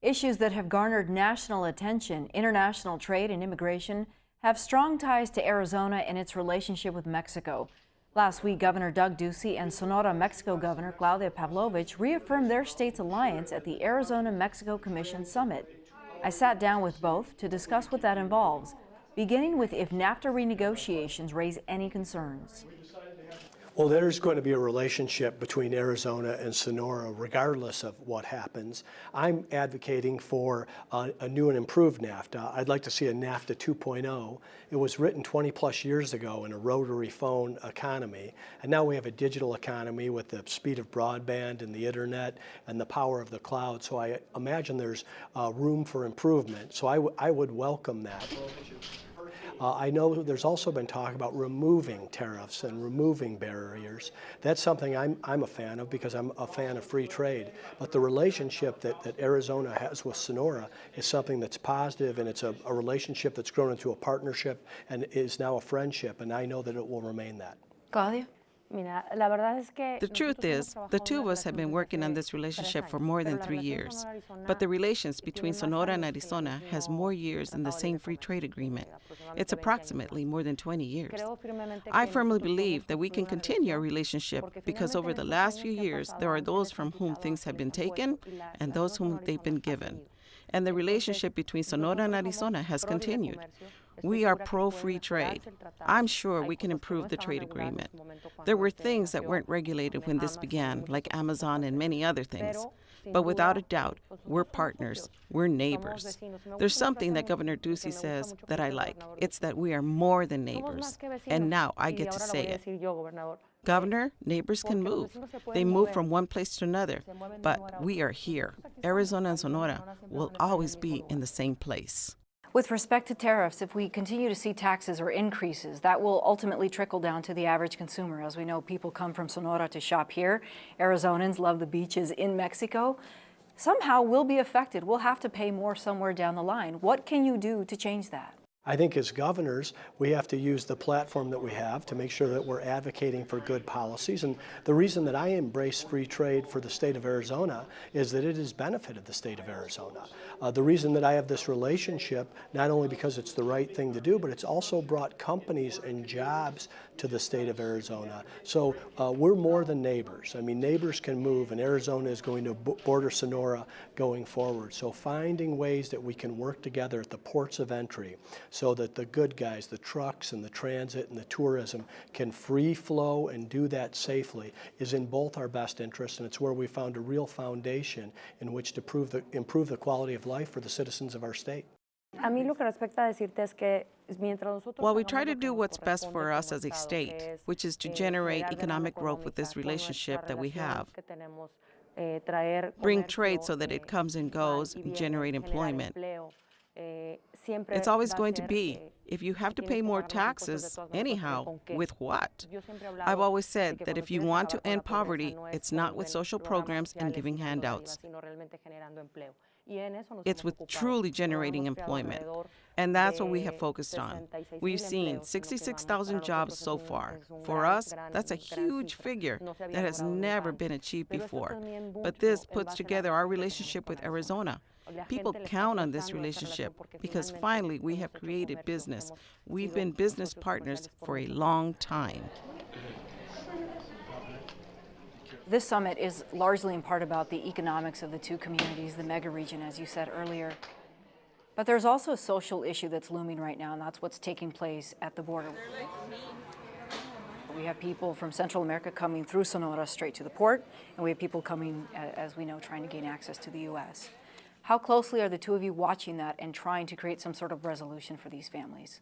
Issues that have garnered national attention, international trade and immigration, have strong ties to Arizona and its relationship with Mexico. Last week, Governor Doug Ducey and Sonora, Mexico Governor Claudia Pavlovich reaffirmed their state's alliance at the Arizona-Mexico Commission Summit. I sat down with both to discuss what that involves, beginning with if NAFTA renegotiations raise any concerns. Well, there's going to be a relationship between Arizona and Sonora regardless of what happens. I'm advocating for a new and improved NAFTA. I'd like to see a NAFTA 2.0. It was written 20 plus years ago in a rotary phone economy, and now we have a digital economy with the speed of broadband and the internet and the power of the cloud. So I imagine there's room for improvement. So I would welcome that. I know there's also been talk about removing tariffs and removing barriers. That's something I'm a fan of because I'm a fan of free trade. But the relationship that Arizona has with Sonora is something that's positive, and it's a relationship that's grown into a partnership and is now a friendship, and I know that it will remain that. Claudia? The truth is, the two of us have been working on this relationship for more than 3 years. But the relations between Sonora and Arizona has more years than the same free trade agreement. It's approximately more than 20 years. I firmly believe that we can continue our relationship because over the last few years, there are those from whom things have been taken and those whom they've been given. And the relationship between Sonora and Arizona has continued. We are pro-free trade. I'm sure we can improve the trade agreement. There were things that weren't regulated when this began, like Amazon and many other things. But without a doubt, we're partners. We're neighbors. There's something that Governor Ducey says that I like. It's that we are more than neighbors. And now I get to say it. Governor, neighbors can move. They move from one place to another. But we are here. Arizona and Sonora will always be in the same place. With respect to tariffs, if we continue to see taxes or increases, that will ultimately trickle down to the average consumer. As we know, people come from Sonora to shop here. Arizonans love the beaches in Mexico. Somehow we'll be affected. We'll have to pay more somewhere down the line. What can you do to change that? I think as governors, we have to use the platform that we have to make sure that we're advocating for good policies. And the reason that I embrace free trade for the state of Arizona is that it has benefited the state of Arizona. The reason that I have this relationship, not only because it's the right thing to do, but it's also brought companies and jobs to the state of Arizona. So we're more than neighbors. I mean, neighbors can move, and Arizona is going to border Sonora going forward. So finding ways that we can work together at the ports of entry so that the good guys, the trucks and the transit and the tourism can free flow and do that safely is in both our best interests, and it's where we found a real foundation in which to improve the quality of life for the citizens of our state. While we try to do what's best for us as a state, which is to generate economic growth with this relationship that we have, bring trade so that it comes and goes, and generate employment. It's always going to be, if you have to pay more taxes, anyhow, with what? I've always said that if you want to end poverty, it's not with social programs and giving handouts. It's with truly generating employment. And that's what we have focused on. We've seen 66,000 jobs so far. For us, that's a huge figure that has never been achieved before. But this puts together our relationship with Arizona. People count on this relationship because finally we have created business. We've been business partners for a long time. This summit is largely in part about the economics of the two communities, the mega region, as you said earlier. But there's also a social issue that's looming right now, and that's what's taking place at the border. We have people from Central America coming through Sonora straight to the port, and we have people coming, as we know, trying to gain access to the U.S. How closely are the two of you watching that and trying to create some sort of resolution for these families?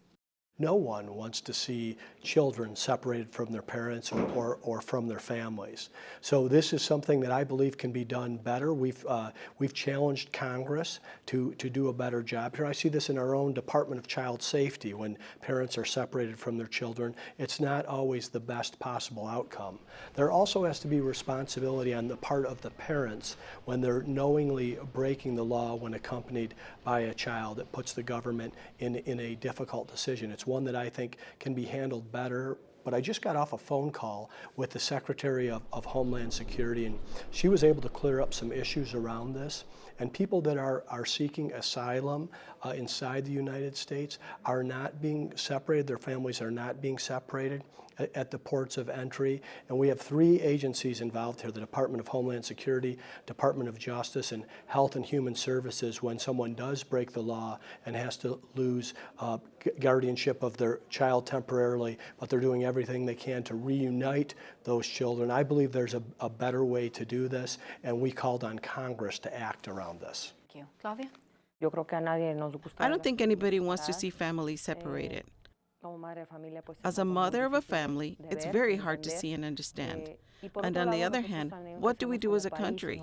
No one wants to see children separated from their parents or from their families. So this is something that I believe can be done better. We've challenged Congress to do a better job here. I see this in our own Department of Child Safety. When parents are separated from their children, it's not always the best possible outcome. There also has to be responsibility on the part of the parents when they're knowingly breaking the law when accompanied by a child. That puts the government in a difficult decision. It's one that I think can be handled better but I just got off a phone call with the Secretary of Homeland Security, and she was able to clear up some issues around this. And people that are seeking asylum inside the United States are not being separated. Their families are not being separated at the ports of entry. And we have 3 agencies involved here, the Department of Homeland Security, Department of Justice, and Health and Human Services. When someone does break the law and has to lose guardianship of their child temporarily, but they're doing everything they can to reunite those children. I believe there's a better way to do this, and we called on Congress to act around this. Thank you. Claudia? I don't think anybody wants to see families separated. As a mother of a family, it's very hard to see and understand. And on the other hand, what do we do as a country?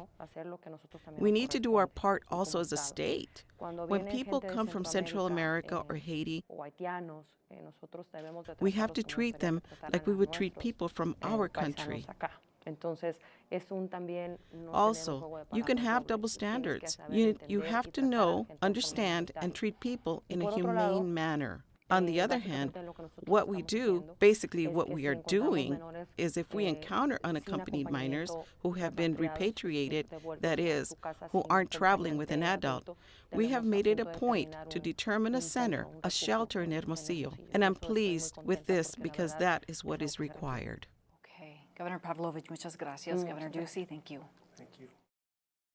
We need to do our part also as a state. When people come from Central America or Haiti, we have to treat them like we would treat people from our country. Also, you can have double standards. You have to know, understand, and treat people in a humane manner. On the other hand, what we do, basically what we are doing, is if we encounter unaccompanied minors who have been repatriated, that is, who aren't traveling with an adult, we have made it a point to determine a center, a shelter in Hermosillo. And I'm pleased with this because that is what is required. Okay. Governor Pavlovich, muchas gracias. Governor Ducey, thank you.